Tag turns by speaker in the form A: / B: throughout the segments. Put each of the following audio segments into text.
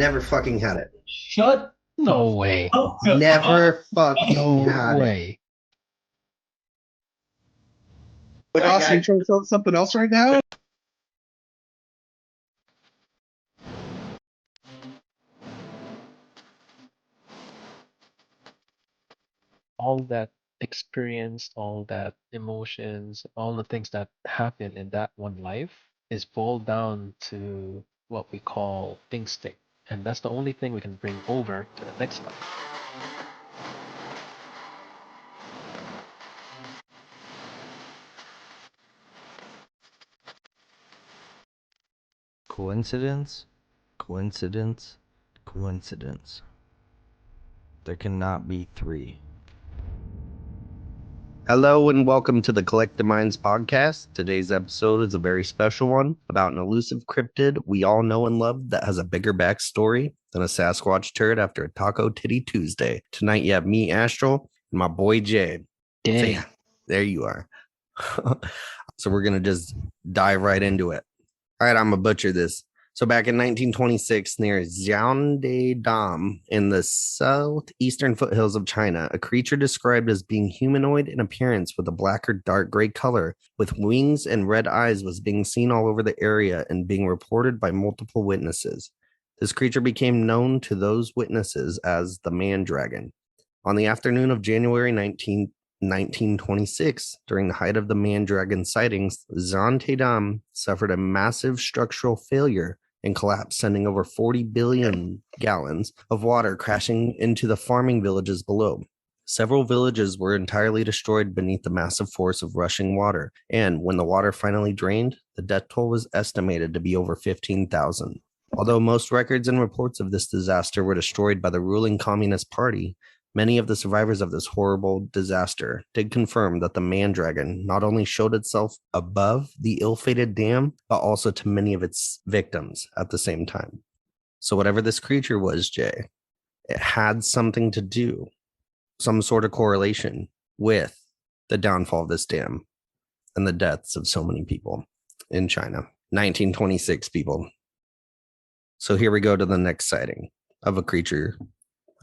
A: Never fucking had it.
B: Shut
C: No way.
A: Never fucking
C: No
A: had it.
C: way.
D: But also, you trying to tell us something else right now?
C: All that experience, all that emotions, all the things that happen in that one life is boiled down to what we call instinct. And that's the only thing we can bring over to the next life.
E: Coincidence? Coincidence? Coincidence. There cannot be three.
A: Hello and welcome to the Collective Minds podcast. Today's episode is a very special one about an elusive cryptid we all know and love that has a bigger backstory than a Sasquatch turd after a Taco Titty Tuesday. Tonight you have me, Astral, and my boy Jay. So
C: Dang.
A: yeah, there you are. So we're going to just dive right into it. All right, I'm going to butcher this. So back in 1926, near Dam in the southeastern foothills of China, a creature described as being humanoid in appearance with a black or dark gray color with wings and red eyes was being seen all over the area and being reported by multiple witnesses. This creature became known to those witnesses as the Man Dragon. On the afternoon of January 1926, during the height of the Man Dragon sightings, Dam suffered a massive structural failure and collapsed, sending over 40 billion gallons of water crashing into the farming villages below. Several villages were entirely destroyed beneath the massive force of rushing water, and when the water finally drained, the death toll was estimated to be over 15,000. Although most records and reports of this disaster were destroyed by the ruling Communist Party, many of the survivors of this horrible disaster did confirm that the Man Dragon not only showed itself above the ill-fated dam, but also to many of its victims at the same time. So whatever this creature was, Jay, it had something to do, some sort of correlation with the downfall of this dam and the deaths of so many people in China. 1926 people. So here we go to the next sighting of a creature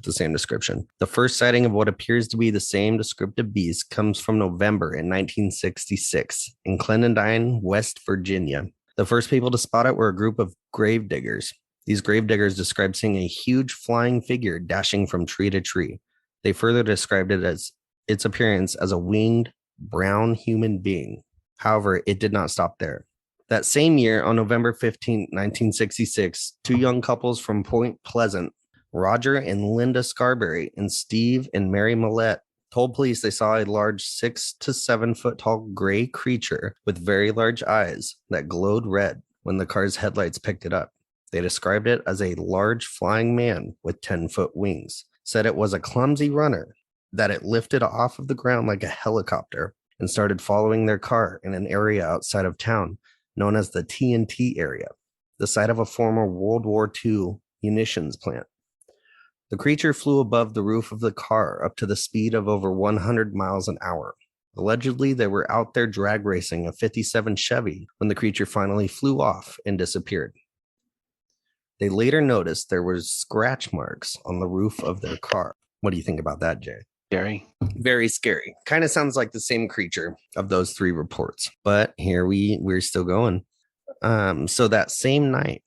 A: the same description. The first sighting of what appears to be the same descriptive beast comes from November in 1966 in Clementine, West Virginia. The first people to spot it were a group of grave diggers. These grave diggers described seeing a huge flying figure dashing from tree to tree. They further described it as its appearance as a winged brown human being. However, it did not stop there. That same year, on November 15, 1966, two young couples from Point Pleasant, Roger and Linda Scarberry, and Steve and Mary Millette, told police they saw a large 6 to 7 foot tall gray creature with very large eyes that glowed red when the car's headlights picked it up. They described it as a large flying man with 10-foot wings, said it was a clumsy runner, that it lifted off of the ground like a helicopter and started following their car in an area outside of town known as the TNT area, the site of a former World War II munitions plant. The creature flew above the roof of the car up to the speed of over 100 miles an hour. Allegedly, they were out there drag racing a 57 Chevy when the creature finally flew off and disappeared. They later noticed there were scratch marks on the roof of their car. What do you think about that, Jay?
C: Scary.
A: Very scary. Kind of sounds like the same creature of those three reports. But here we're still going. So that same night,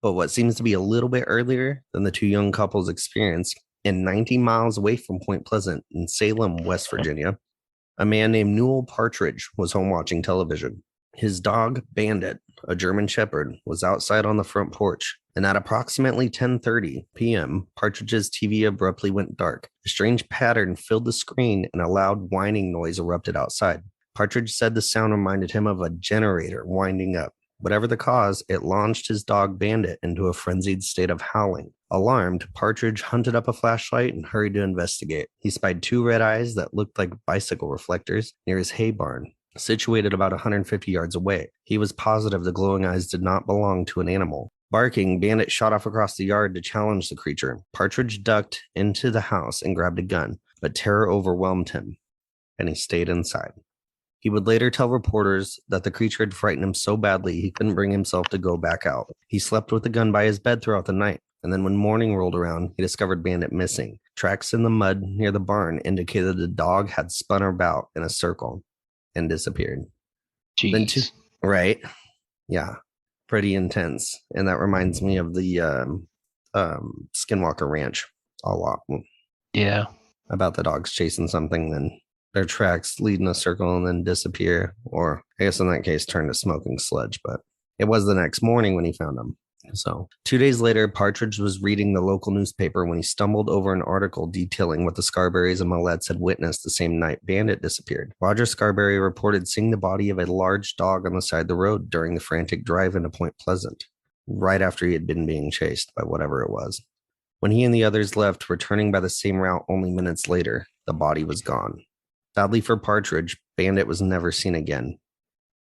A: but what seems to be a little bit earlier than the two young couples experienced, and 90 miles away from Point Pleasant in Salem, West Virginia, a man named Newell Partridge was home watching television. His dog, Bandit, a German Shepherd, was outside on the front porch, and at approximately 10:30 p.m., Partridge's TV abruptly went dark. A strange pattern filled the screen and a loud whining noise erupted outside. Partridge said the sound reminded him of a generator winding up. Whatever the cause, it launched his dog Bandit into a frenzied state of howling. Alarmed, Partridge hunted up a flashlight and hurried to investigate. He spied two red eyes that looked like bicycle reflectors near his hay barn, situated about 150 yards away. He was positive the glowing eyes did not belong to an animal. Barking, Bandit shot off across the yard to challenge the creature. Partridge ducked into the house and grabbed a gun, but terror overwhelmed him, and he stayed inside. He would later tell reporters that the creature had frightened him so badly he couldn't bring himself to go back out. He slept with the gun by his bed throughout the night, and then when morning rolled around, he discovered Bandit missing. Tracks in the mud near the barn indicated the dog had spun about in a circle and disappeared.
C: Jeez.
A: Right? Yeah, pretty intense. And that reminds me of the Skinwalker Ranch a lot.
C: Yeah.
A: About the dogs chasing something, then their tracks lead in a circle and then disappear, or I guess in that case turn to smoking sludge. But it was the next morning when he found them. So 2 days later, Partridge was reading the local newspaper when he stumbled over an article detailing what the Scarberrys and Mallets had witnessed the same night Bandit disappeared. Roger Scarberry reported seeing the body of a large dog on the side of the road during the frantic drive into Point Pleasant, right after he had been being chased by whatever it was. When he and the others left, returning by the same route only minutes later, the body was gone. Sadly for Partridge, Bandit was never seen again.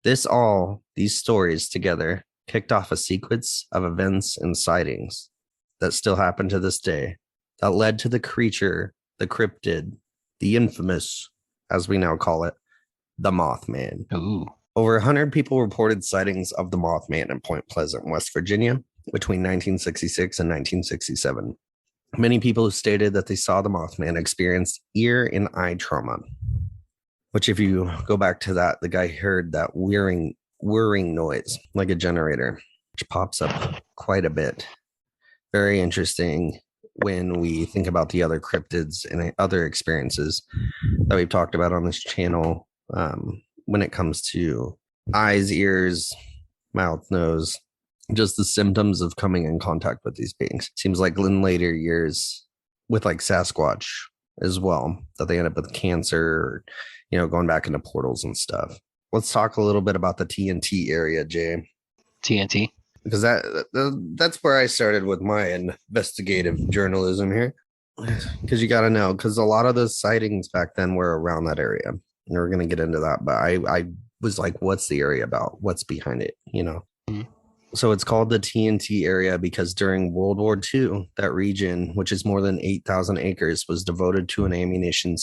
A: These stories together kicked off a sequence of events and sightings that still happen to this day that led to the creature, the cryptid, the infamous, as we now call it, the Mothman.
C: Ooh.
A: Over 100 people reported sightings of the Mothman in Point Pleasant, West Virginia, between 1966 and 1967. Many people who stated that they saw the Mothman experienced ear and eye trauma, which if you go back to that, the guy heard that whirring noise like a generator, which pops up quite a bit. Very interesting when we think about the other cryptids and other experiences that we've talked about on this channel when it comes to eyes, ears, mouth, nose, just the symptoms of coming in contact with these beings. Seems like in later years with like Sasquatch as well, that they end up with cancer or, going back into portals and stuff. Let's talk a little bit about the TNT area, Jay.
C: TNT?
A: Because that's where I started with my investigative journalism here. Because you got to know, because a lot of the sightings back then were around that area. And we're going to get into that. But I was like, what's the area about? What's behind it?
C: Mm-hmm.
A: So it's called the TNT area because during World War II, that region, which is more than 8,000 acres, was devoted to an ammunition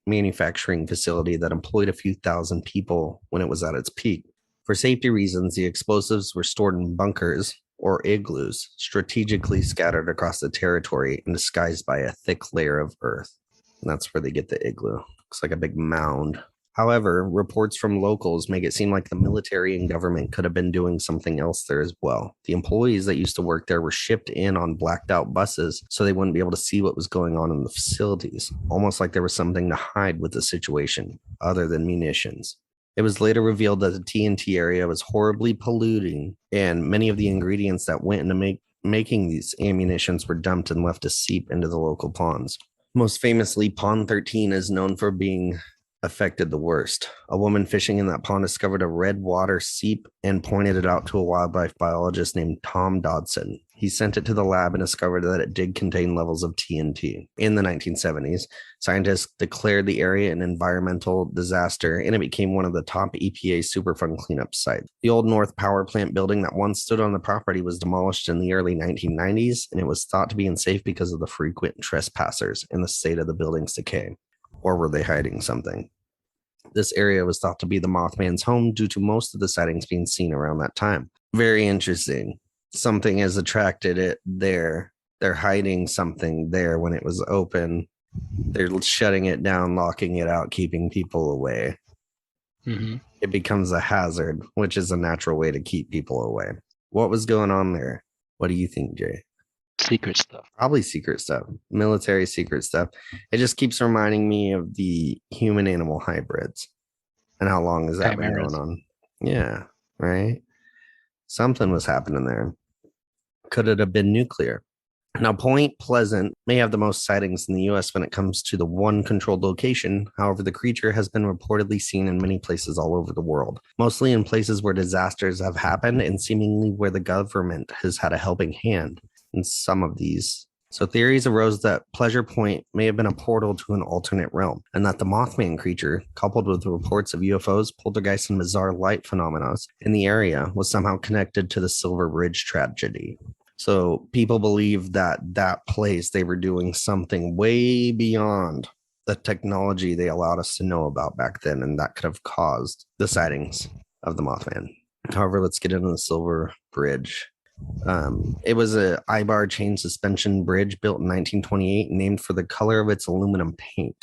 A: manufacturing facility that employed a few thousand people when it was at its peak. For safety reasons, the explosives were stored in bunkers or igloos, strategically scattered across the territory and disguised by a thick layer of earth. And that's where they get the igloo. Looks like a big mound. However, reports from locals make it seem like the military and government could have been doing something else there as well. The employees that used to work there were shipped in on blacked out buses so they wouldn't be able to see what was going on in the facilities, almost like there was something to hide with the situation other than munitions. It was later revealed that the TNT area was horribly polluting, and many of the ingredients that went into making these ammunitions were dumped and left to seep into the local ponds. Most famously, Pond 13 is known for being affected the worst. A woman fishing in that pond discovered a red water seep and pointed it out to a wildlife biologist named Tom Dodson. He sent it to the lab and discovered that it did contain levels of TNT. In the 1970s, scientists declared the area an environmental disaster, and it became one of the top EPA Superfund cleanup sites. The old North Power Plant building that once stood on the property was demolished in the early 1990s, and it was thought to be unsafe because of the frequent trespassers and the state of the building's decay. Or were they hiding something? This area was thought to be the Mothman's home due to most of the sightings being seen around that time. Very interesting. Something has attracted it there. They're hiding something there when it was open. They're shutting it down, locking it out, keeping people away.
C: Mm-hmm.
A: It becomes a hazard, which is a natural way to keep people away. What was going on there? What do you think, Jay?
C: Secret stuff.
A: Probably secret stuff, military secret stuff. It just keeps reminding me of the human animal hybrids and how long has that been going on? Yeah, right. Something was happening there. Could it have been nuclear? Now, Point Pleasant may have the most sightings in the U.S. when it comes to the one controlled location. However, the creature has been reportedly seen in many places all over the world, mostly in places where disasters have happened and seemingly where the government has had a helping hand in some of these. So theories arose that Pleasure Point may have been a portal to an alternate realm, and that the Mothman creature, coupled with reports of UFOs, poltergeists, and bizarre light phenomena in the area, was somehow connected to the Silver Ridge tragedy. So people believe that that place, they were doing something way beyond the technology they allowed us to know about back then, and that could have caused the sightings of the Mothman. However, let's get into the Silver Bridge. It was a I-bar chain suspension bridge built in 1928, named for the color of its aluminum paint.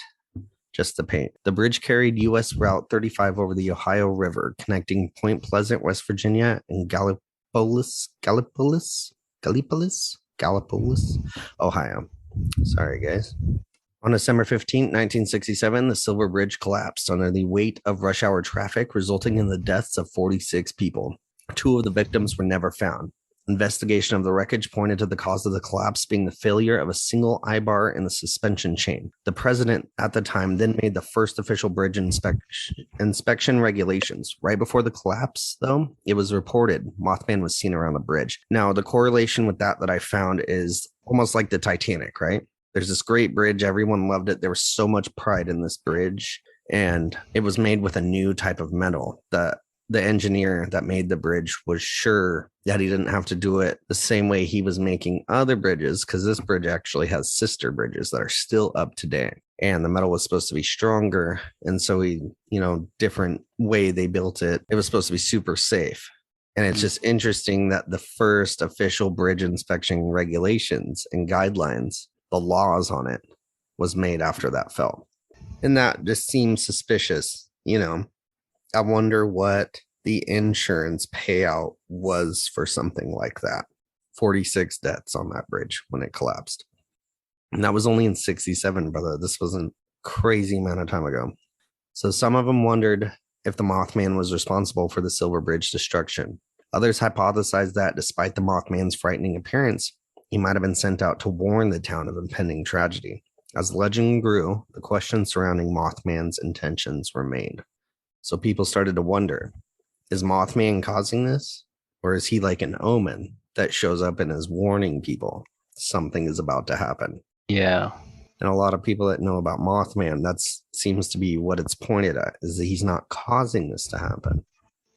A: Just the paint. The bridge carried U.S. Route 35 over the Ohio River, connecting Point Pleasant, West Virginia, and Gallipolis, Ohio. Sorry, guys. On December 15, 1967, the Silver Bridge collapsed under the weight of rush hour traffic, resulting in the deaths of 46 people. 2 of the victims were never found. Investigation of the wreckage pointed to the cause of the collapse being the failure of a single eye-bar in the suspension chain. The president at the time then made the first official bridge inspection regulations. Right before the collapse, though, it was reported Mothman was seen around the bridge. Now, the correlation with that I found is almost like the Titanic, right? There's this great bridge. Everyone loved it. There was so much pride in this bridge, and it was made with a new type of metal. The engineer that made the bridge was sure that he didn't have to do it the same way he was making other bridges, because this bridge actually has sister bridges that are still up today. And the metal was supposed to be stronger. And so different way they built it. It was supposed to be super safe. And it's just interesting that the first official bridge inspection regulations and guidelines, the laws on it, was made after that fell. And that just seems suspicious, I wonder what the insurance payout was for something like that. 46 deaths on that bridge when it collapsed. And that was only in 67, brother. This wasn't crazy amount of time ago. So some of them wondered if the Mothman was responsible for the Silver Bridge destruction. Others hypothesized that despite the Mothman's frightening appearance, he might have been sent out to warn the town of impending tragedy. As the legend grew, the questions surrounding Mothman's intentions remained. So people started to wonder, is Mothman causing this? Or is he like an omen that shows up and is warning people something is about to happen?
C: Yeah.
A: And a lot of people that know about Mothman, that seems to be what it's pointed at, is that he's not causing this to happen,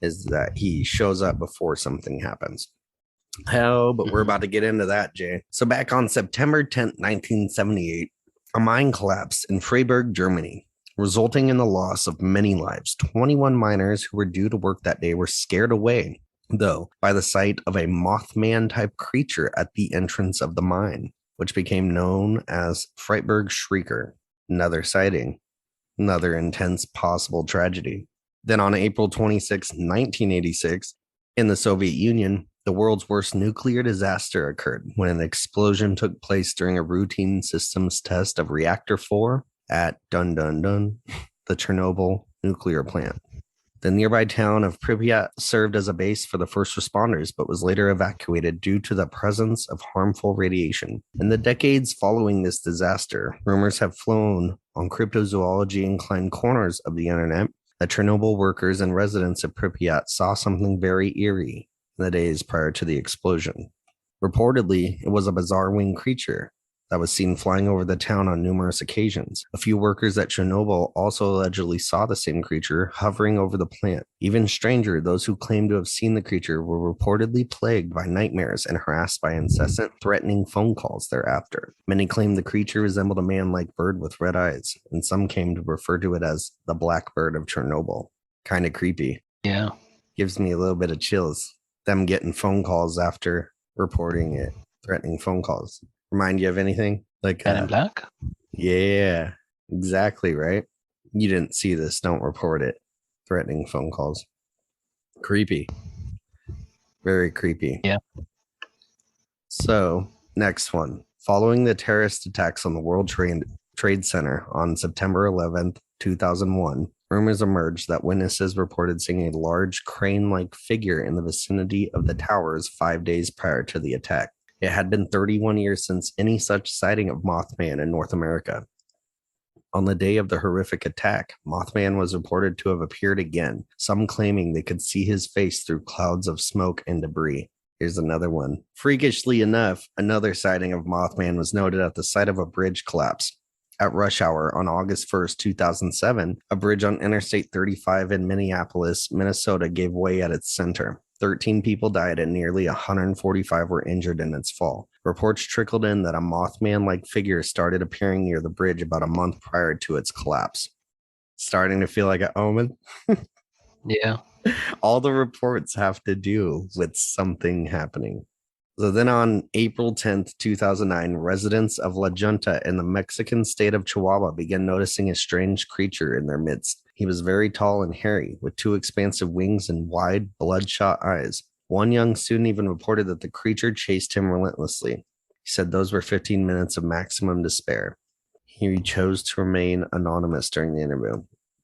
A: is that he shows up before something happens. Hell, but we're about to get into that, Jay. So back on September 10th, 1978, a mine collapsed in Freiburg, Germany, resulting in the loss of many lives. 21 miners who were due to work that day were scared away, though, by the sight of a Mothman-type creature at the entrance of the mine, which became known as Freiburg Shrieker. Another sighting, another intense possible tragedy. Then on April 26, 1986, in the Soviet Union, the world's worst nuclear disaster occurred when an explosion took place during a routine systems test of Reactor 4 at the Chernobyl nuclear plant. The nearby town of Pripyat served as a base for the first responders, but was later evacuated due to the presence of harmful radiation. In the decades following this disaster, rumors have flown on cryptozoology inclined corners of the internet that Chernobyl workers and residents of Pripyat saw something very eerie in the days prior to the explosion. Reportedly, it was a bizarre winged creature that was seen flying over the town on numerous occasions. A few workers at Chernobyl also allegedly saw the same creature hovering over the plant. Even stranger, those who claimed to have seen the creature were reportedly plagued by nightmares and harassed by incessant threatening phone calls thereafter. Many claimed the creature resembled a man-like bird with red eyes, and some came to refer to it as the Black Bird of Chernobyl. Kind of creepy.
C: Yeah.
A: Gives me a little bit of chills. Them getting phone calls after reporting it, threatening phone calls. Remind you of anything? Like
C: Men in Black?
A: Yeah, exactly, right? You didn't see this, don't report it. Threatening phone calls. Creepy. Very creepy.
C: Yeah.
A: So, next one. Following the terrorist attacks on the World Trade Center on September 11th, 2001, rumors emerged that witnesses reported seeing a large crane-like figure in the vicinity of the towers 5 days prior to the attack. It had been 31 years since any such sighting of Mothman in North America. On the day of the horrific attack, Mothman was reported to have appeared again, some claiming they could see his face through clouds of smoke and debris. Here's another one. Freakishly enough, another sighting of Mothman was noted at the site of a bridge collapse. At rush hour on August 1st, 2007, a bridge on Interstate 35 in Minneapolis, Minnesota gave way at its center. 13 people died and nearly 145 were injured in its fall. Reports trickled in that a Mothman-like figure started appearing near the bridge about a month prior to its collapse. Starting to feel like an omen.
C: Yeah.
A: All the reports have to do with something happening. So then on April 10th, 2009, residents of La Junta in the Mexican state of Chihuahua began noticing a strange creature in their midst. He was very tall and hairy, with 2 expansive wings and wide, bloodshot eyes. One young student even reported that the creature chased him relentlessly. He said those were 15 minutes of maximum despair. He chose to remain anonymous during the interview.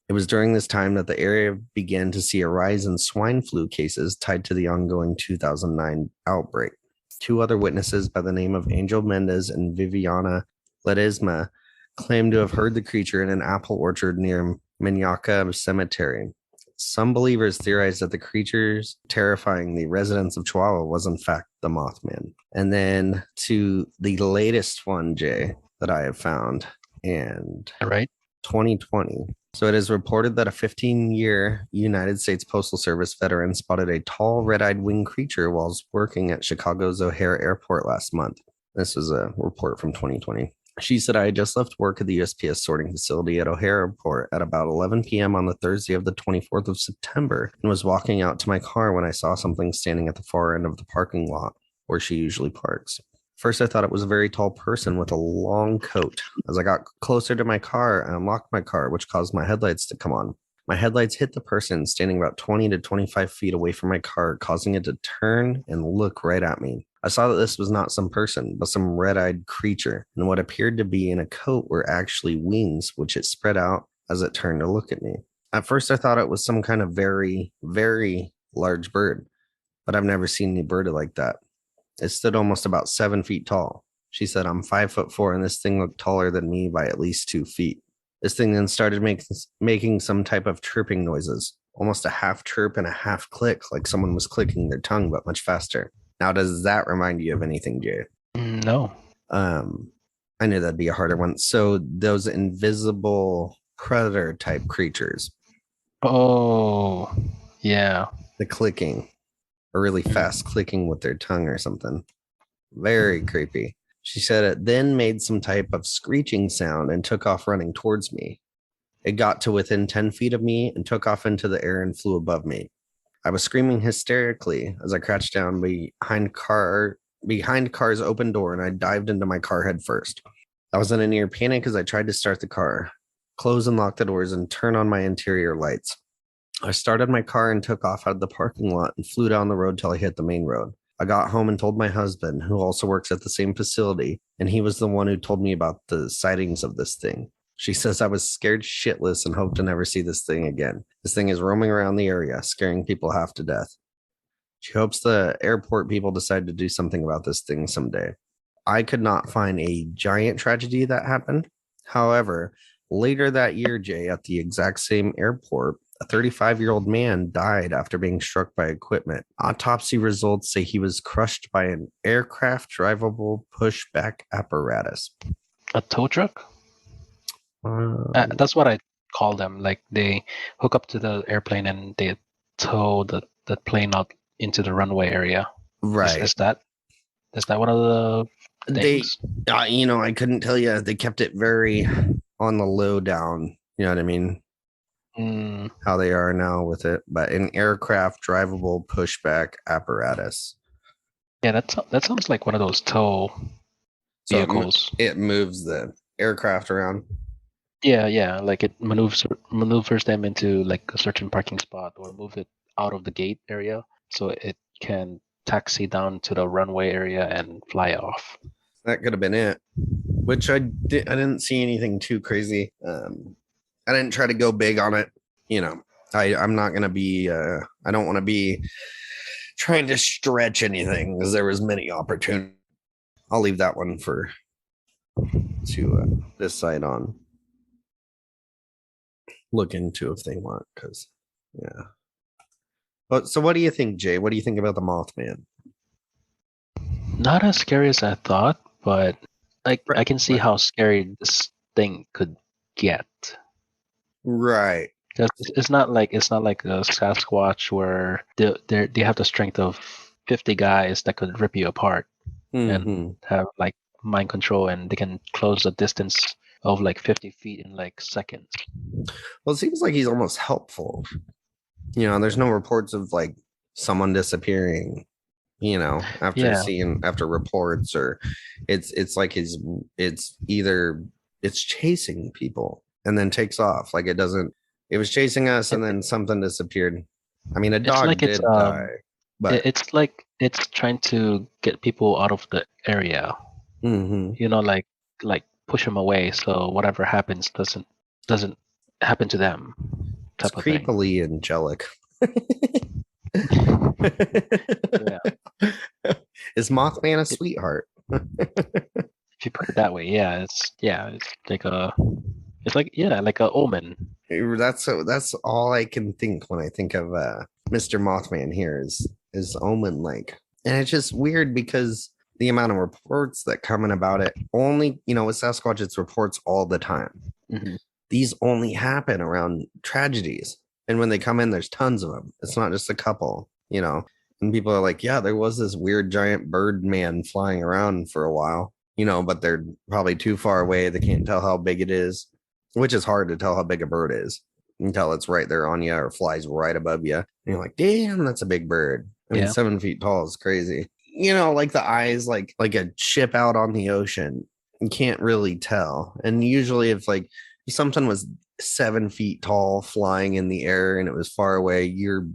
A: It was during this time that the area began to see a rise in swine flu cases tied to the ongoing 2009 outbreak. 2 other witnesses by the name of Angel Mendez and Viviana Ledesma claimed to have heard the creature in an apple orchard near Minyaka Cemetery. Some believers theorized that the creatures terrifying the residents of Chihuahua was in fact the Mothman. And then to the latest one, Jay, that I have found, and
C: All right.
A: 2020. So it is reported that a 15-year United States Postal Service veteran spotted a tall red-eyed winged creature while working at Chicago's O'Hare Airport last month. This was a report from 2020. She said, I had just left work at the USPS sorting facility at O'Hare Airport at about 11 p.m. on the Thursday of the 24th of September and was walking out to my car when I saw something standing at the far end of the parking lot where she usually parks. First, I thought it was a very tall person with a long coat. As I got closer to my car, I unlocked my car, which caused my headlights to come on. My headlights hit the person standing about 20 to 25 feet away from my car, causing it to turn and look right at me. I saw that this was not some person, but some red-eyed creature, and what appeared to be in a coat were actually wings, which it spread out as it turned to look at me. At first, I thought it was some kind of very, very large bird, but I've never seen any bird like that. It stood almost about 7 feet tall. She said, I'm 5'4", and this thing looked taller than me by at least 2 feet. This thing then started making some type of chirping noises, almost a half chirp and a half click, like someone was clicking their tongue, but much faster. Now, does that remind you of anything, Jay?
C: No.
A: I knew that'd be a harder one. So those invisible predator type creatures.
C: Oh, yeah.
A: The clicking, or really fast clicking with their tongue or something. Very creepy. She said it then made some type of screeching sound and took off running towards me. It got to within 10 feet of me and took off into the air and flew above me. I was screaming hysterically as I crouched down behind car's open door, and I dived into my car head first. I was in a near panic as I tried to start the car, close and lock the doors, and turn on my interior lights. I started my car and took off out of the parking lot and flew down the road till I hit the main road. I got home and told my husband, who also works at the same facility, and he was the one who told me about the sightings of this thing. She says I was scared shitless and hope to never see this thing again. This thing is roaming around the area, scaring people half to death. She hopes the airport people decide to do something about this thing someday. I could not find a giant tragedy that happened. However, later that year, Jay, at the exact same airport, a 35-year-old man died after being struck by equipment. Autopsy results say he was crushed by an aircraft drivable pushback apparatus.
C: A tow truck? That's what I call them. Like they hook up to the airplane and they tow the plane out into the runway area.
A: Right.
C: Is that one of the things?
A: I couldn't tell you. They kept it very on the low down. You know what I mean? How they are now with it. But an aircraft drivable pushback apparatus.
C: Yeah, that sounds like one of those tow vehicles.
A: So it moves the aircraft around.
C: Yeah, like it maneuvers them into like a certain parking spot or move it out of the gate area so it can taxi down to the runway area and fly off.
A: That could have been it. Which I didn't see anything too crazy. I didn't try to go big on it. I'm not gonna be. I don't want to be trying to stretch anything because there was many opportunities. I'll leave that one to decide on. Look into if they want, because But so what do you think, Jay? What do you think about the Mothman?
C: Not as scary as I thought, but I can see how scary this thing could get.
A: Right.
C: Because it's not like a Sasquatch where they have the strength of 50 guys that could rip you apart. and have like mind control, and they can close the distance of like 50 feet in like seconds.
A: Well, it seems like he's almost helpful. There's no reports of like someone disappearing, after reports, or it's like it's either it's chasing people and then takes off. Like it was chasing us and then something disappeared. I mean, a dog did die, but
C: it's like it's trying to get people out of the area. Like push them away, so whatever happens doesn't happen to them.
A: It's creepily angelic.
C: Yeah.
A: Is Mothman a sweetheart?
C: If you put it that way, it's like a omen.
A: That's all I can think when I think of Mr. Mothman here is omen like. And it's just weird because the amount of reports that come in about it only, with Sasquatch, it's reports all the time. These only happen around tragedies. And when they come in, there's tons of them. It's not just a couple, and people are like, yeah, there was this weird giant bird man flying around for a while, but they're probably too far away. They can't tell how big it is, which is hard to tell how big a bird is until it's right there on you or flies right above you. And you're like, damn, that's a big bird. I mean, 7 feet tall is crazy. Like the eyes, like a ship out on the ocean. You can't really tell. And usually if something was 7 feet tall flying in the air and it was far away, you're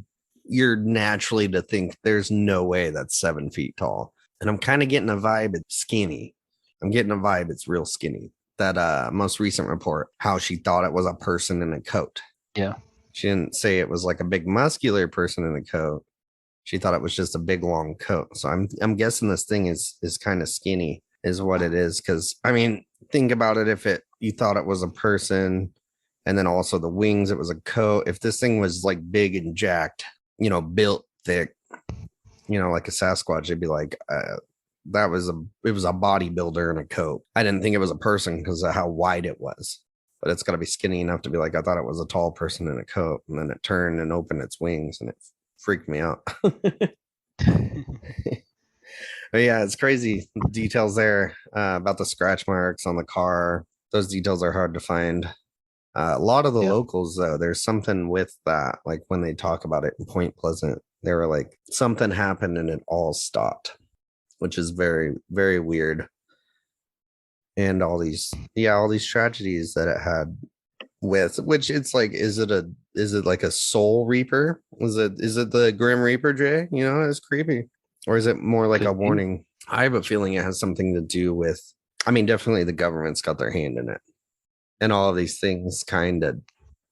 A: naturally to think there's no way that's 7 feet tall. And I'm kind of getting a vibe it's skinny. I'm getting a vibe it's real skinny. That most recent report, how she thought it was a person in a coat.
C: Yeah.
A: She didn't say it was like a big muscular person in a coat. She thought it was just a big long coat. So I'm guessing this thing is kind of skinny is what it is. Because I mean, think about it. If you thought it was a person, and then also the wings, it was a coat. If this thing was like big and jacked, built thick, like a Sasquatch, it'd be like it was a bodybuilder in a coat. I didn't think it was a person because of how wide it was. But it's got to be skinny enough to be like, I thought it was a tall person in a coat, and then it turned and opened its wings, and it freaked me out. But yeah, it's crazy. The details there about the scratch marks on the car. Those details are hard to find. A lot of the locals, though, there's something with that. Like when they talk about it in Point Pleasant, they were like, something happened and it all stopped, which is very, very weird. And all these tragedies that it had with, which it's like, is it like a soul reaper? Is it the Grim Reaper, Jay? It's creepy. Or is it more like a warning? I have a feeling it has something to do with, I mean, definitely the government's got their hand in it. And all of these things kind of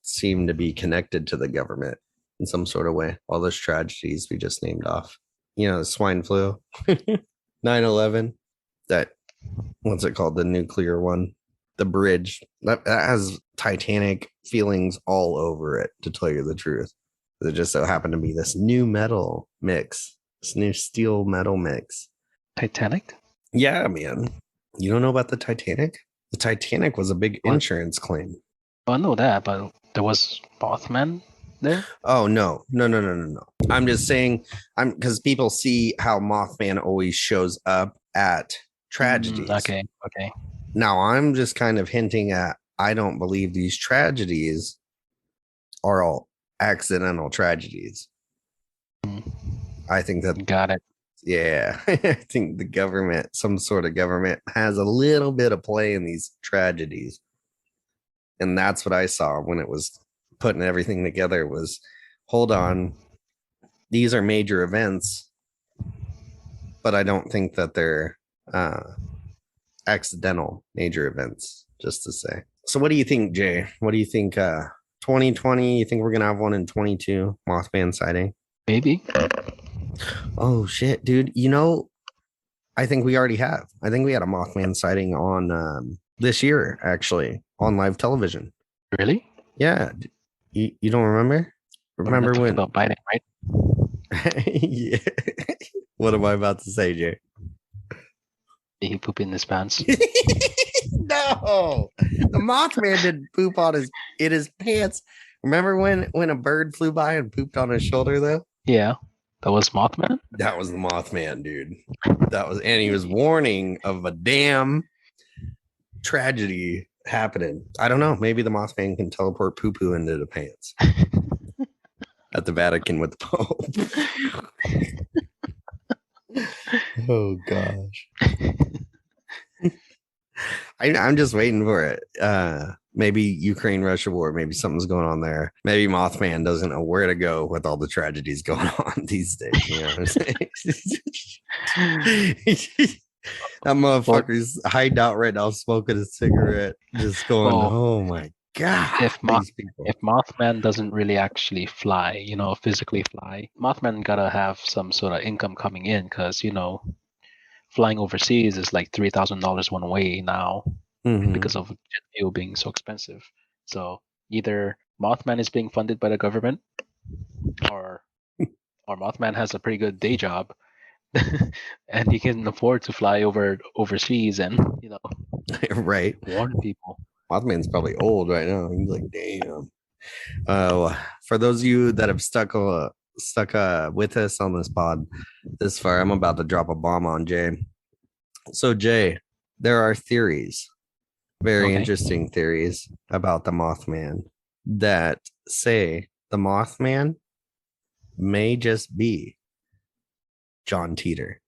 A: seem to be connected to the government in some sort of way. All those tragedies we just named off. The swine flu, 9/11, that, what's it called? The nuclear one, the bridge. That has Titanic feelings all over it, to tell you the truth. It just so happened to be this new metal mix. This new steel metal mix.
C: Titanic?
A: Yeah, man. You don't know about the Titanic? The Titanic was a big insurance claim.
C: Oh, I know that, but there was Moth Man there?
A: Oh, no. I'm just saying, because people see how Mothman always shows up at tragedies.
C: Okay.
A: Now, I'm just kind of hinting at, I don't believe these tragedies are all accidental tragedies. I think that...
C: Got it.
A: Yeah, I think the government, some sort of government, has a little bit of play in these tragedies. And that's what I saw when it was putting everything together was, hold on, these are major events, but I don't think that they're accidental major events, just to say. So what do you think, Jay? What do you think? 2020, you think we're going to have one in 22, Mothman sighting?
C: Maybe.
A: Oh, shit, dude. I think we already have. I think we had a Mothman sighting on this year, actually, on live television.
C: Really?
A: Yeah. You don't remember? Remember when...
C: about biting, right?
A: Yeah. What am I about to say, Jay?
C: Did he poop in his pants?
A: No, the Mothman didn't poop in his pants. Remember when a bird flew by and pooped on his shoulder, though?
C: Yeah. That was Mothman?
A: That was the Mothman, dude. And he was warning of a damn tragedy happening. I don't know. Maybe the Mothman can teleport poo poo into the pants at the Vatican with the Pope. Oh gosh. I'm just waiting for it. Maybe Ukraine-Russia war. Maybe something's going on there. Maybe Mothman doesn't know where to go with all the tragedies going on these days. You know what I'm saying? That motherfucker's hiding out right now, smoking a cigarette, just going, "Oh my god!"
C: If Mothman doesn't really actually fly, physically fly, Mothman gotta have some sort of income coming in, because flying overseas is like $3,000 one way now because of jet fuel being so expensive. So either Mothman is being funded by the government, or Mothman has a pretty good day job, and he can afford to fly overseas and
A: right,
C: warn people.
A: Mothman's probably old right now. He's like, damn. For those of you that have stuck with us on this pod this far, I'm about to drop a bomb on Jay. So Jay, there are theories, very interesting theories about the Mothman that say the Mothman may just be John Teeter.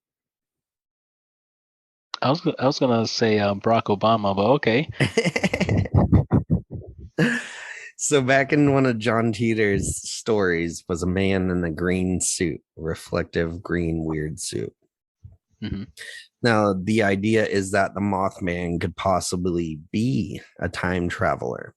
C: I was gonna say Barack Obama, but okay.
A: So back in one of John Teeter's stories was a man in a green suit, reflective green weird suit.
C: Mm-hmm.
A: Now, the idea is that the Mothman could possibly be a time traveler.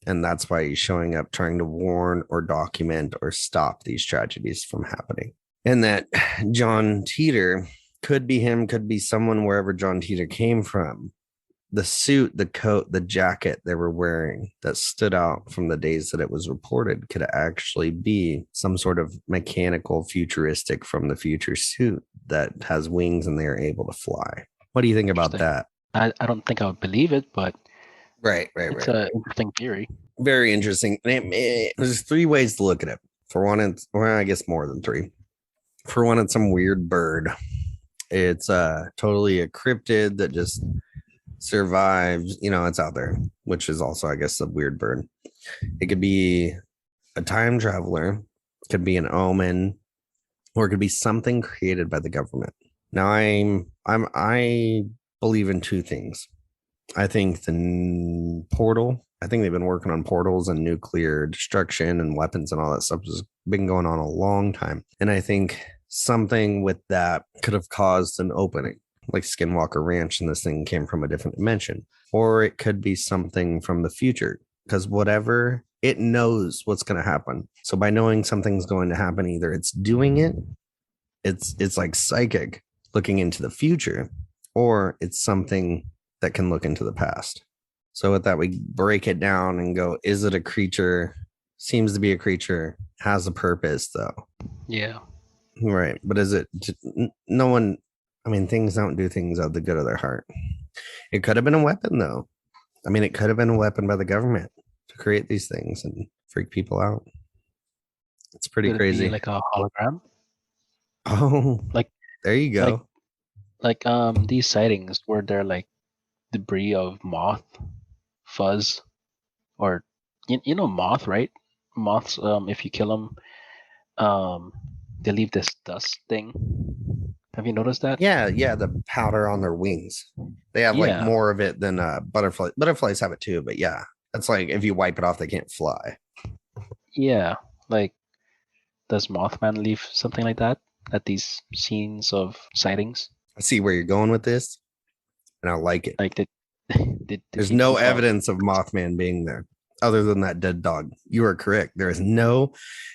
A: And that's why he's showing up trying to warn or document or stop these tragedies from happening. And that John Teeter could be him, could be someone wherever John Teeter came from. The suit, the coat, the jacket they were wearing that stood out from the days that it was reported could actually be some sort of mechanical futuristic from the future suit that has wings and they're able to fly. What do you think about that?
C: I don't think I would believe it, but
A: it's
C: an interesting theory.
A: Very interesting. There's three ways to look at it. For one, I guess more than three. For one, it's some weird bird. It's totally a cryptid that just survives, it's out there, which is also, I guess, a weird bird. It could be a time traveler, could be an omen, or it could be something created by the government. Now, I believe in two things. I think the portal. I think they've been working on portals and nuclear destruction and weapons and all that stuff has been going on a long time. And I think something with that could have caused an opening, like Skinwalker Ranch, and this thing came from a different dimension. Or it could be something from the future, because whatever, it knows what's going to happen. So by knowing something's going to happen, either it's doing it, it's like psychic looking into the future, or it's something that can look into the past. So with that, we break it down and go, is it a creature? Seems to be a creature, has a purpose though.
C: Yeah.
A: Right. But is it no one? I mean, things don't do things out of the good of their heart. It could have been a weapon, though. I mean, it could have been a weapon by the government to create these things and freak people out. It's pretty crazy.
C: Be like a hologram.
A: Oh,
C: like
A: there you go.
C: Like these sightings where they're like debris of moth fuzz, or you know moth, right? Moths, if you kill them, they leave this dust thing. Have you noticed that?
A: Yeah, the powder on their wings. They have like more of it than butterflies. Butterflies have it too, but yeah, it's like if you wipe it off, they can't fly.
C: Yeah, like does Mothman leave something like that at these scenes of sightings?
A: I see where you're going with this, and I like it.
C: Like
A: there's no evidence of Mothman being there other than that dead dog. You are correct. There is no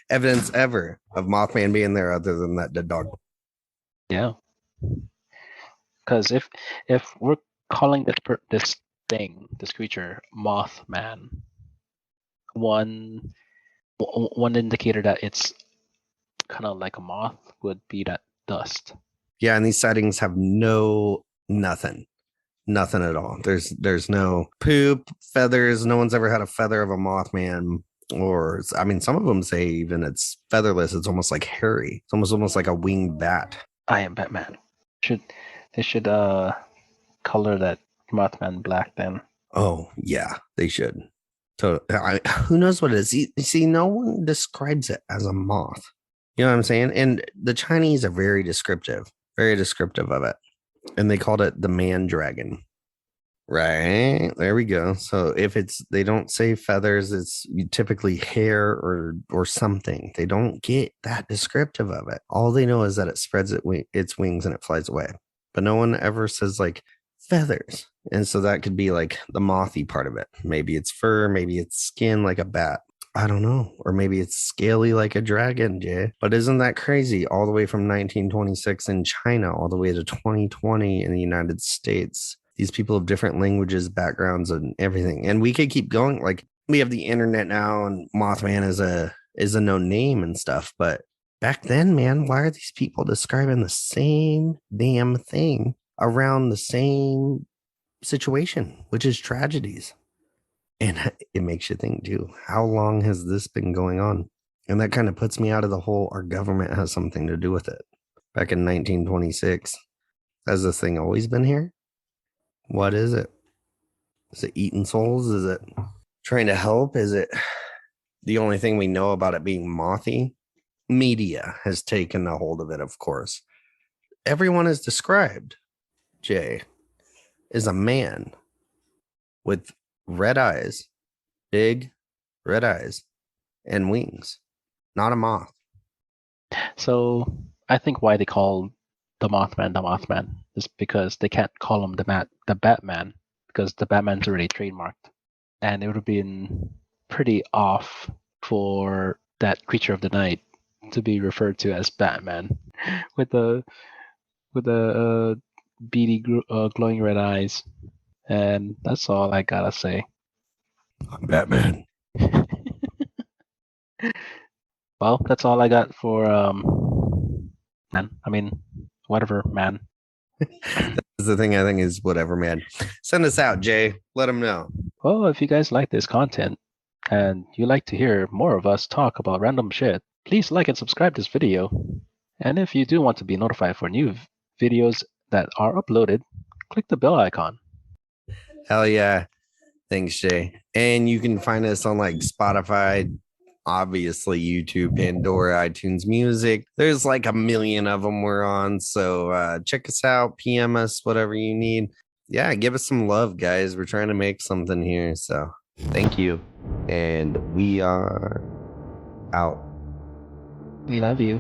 A: evidence ever of Mothman being there other than that dead dog.
C: Yeah, because if we're calling this creature Mothman, one indicator that it's kind of like a moth would be that dust.
A: Yeah, and these sightings have nothing at all. There's no poop, feathers. No one's ever had a feather of a Mothman Or I mean, some of them say even it's featherless. It's almost like hairy. It's almost like a winged bat.
C: I am Batman. They should color that Mothman black then.
A: Oh yeah, they should. So who knows what it is? See, no one describes it as a moth. You know what I'm saying? And the Chinese are very descriptive of it. And they called it the man dragon. Right. There we go. So if they don't say feathers, it's typically hair or something. They don't get that descriptive of it. All they know is that it spreads its wings and it flies away. But no one ever says like feathers. And so that could be like the mothy part of it. Maybe it's fur, maybe it's skin like a bat. I don't know. Or maybe it's scaly like a dragon, Jay. But isn't that crazy? All the way from 1926 in China, all the way to 2020 in the United States. These people have different languages, backgrounds, and everything. And we could keep going. Like we have the internet now, and Mothman is a known name and stuff. But back then, man, why are these people describing the same damn thing around the same situation, which is tragedies? And it makes you think, too, how long has this been going on? And that kind of puts me out of the whole, our government has something to do with it. Back in 1926, has this thing always been here? What is it? Is it eating souls? Is it trying to help? Is it the only thing we know about it being mothy? Media has taken a hold of it, of course. Everyone is described, Jay, is a man with red eyes, big red eyes, and wings, not a moth.
C: So I think why they call the Mothman is because they can't call him the Batman, because the Batman's already trademarked, and it would have been pretty off for that creature of the night to be referred to as Batman with the beady glowing red eyes. And that's all I gotta say.
A: I'm Batman.
C: Well, that's all I got for man. I mean, whatever, man.
A: That's the thing I think is whatever, man. Send us out, Jay. Let them know.
C: Well, if you guys like this content and you like to hear more of us talk about random shit, please like and subscribe this video. And if you do want to be notified for new videos that are uploaded, click the bell icon.
A: Hell yeah. Thanks, Jay. And you can find us on like Spotify, obviously YouTube, Pandora, iTunes Music. There's like a million of them we're on. So check us out, PM us, whatever you need. Yeah, give us some love, guys. We're trying to make something here. So thank you. And we are out.
C: We love you.